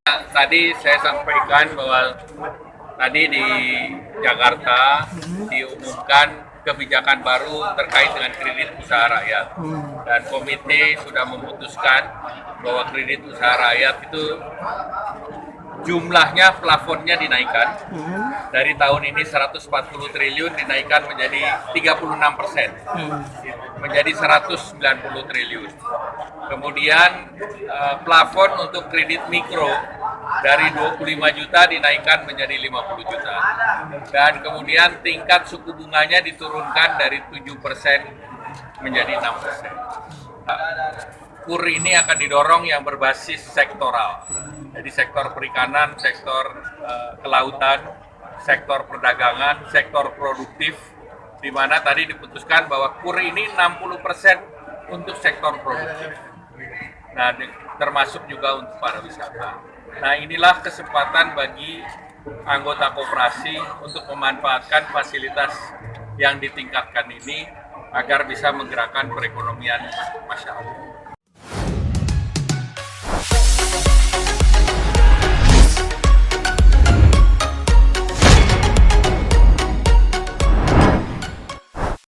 Tadi saya sampaikan bahwa tadi di Jakarta diumumkan kebijakan baru terkait dengan kredit usaha rakyat. Dan komite sudah memutuskan bahwa kredit usaha rakyat itu jumlahnya, plafonnya dinaikkan. Dari tahun ini 140 triliun dinaikkan menjadi 36%, menjadi 190 triliun. Kemudian plafon untuk kredit mikro dari 25 juta dinaikkan menjadi 50 juta. Dan kemudian tingkat suku bunganya diturunkan dari 7% menjadi 6%. KUR ini akan didorong yang berbasis sektoral. Jadi sektor perikanan, sektor kelautan, sektor perdagangan, sektor produktif, di mana tadi diputuskan bahwa KUR ini 60% untuk sektor produktif. Nah, termasuk juga untuk pariwisata. Nah, inilah kesempatan bagi anggota koperasi untuk memanfaatkan fasilitas yang ditingkatkan ini agar bisa menggerakkan perekonomian masyarakat.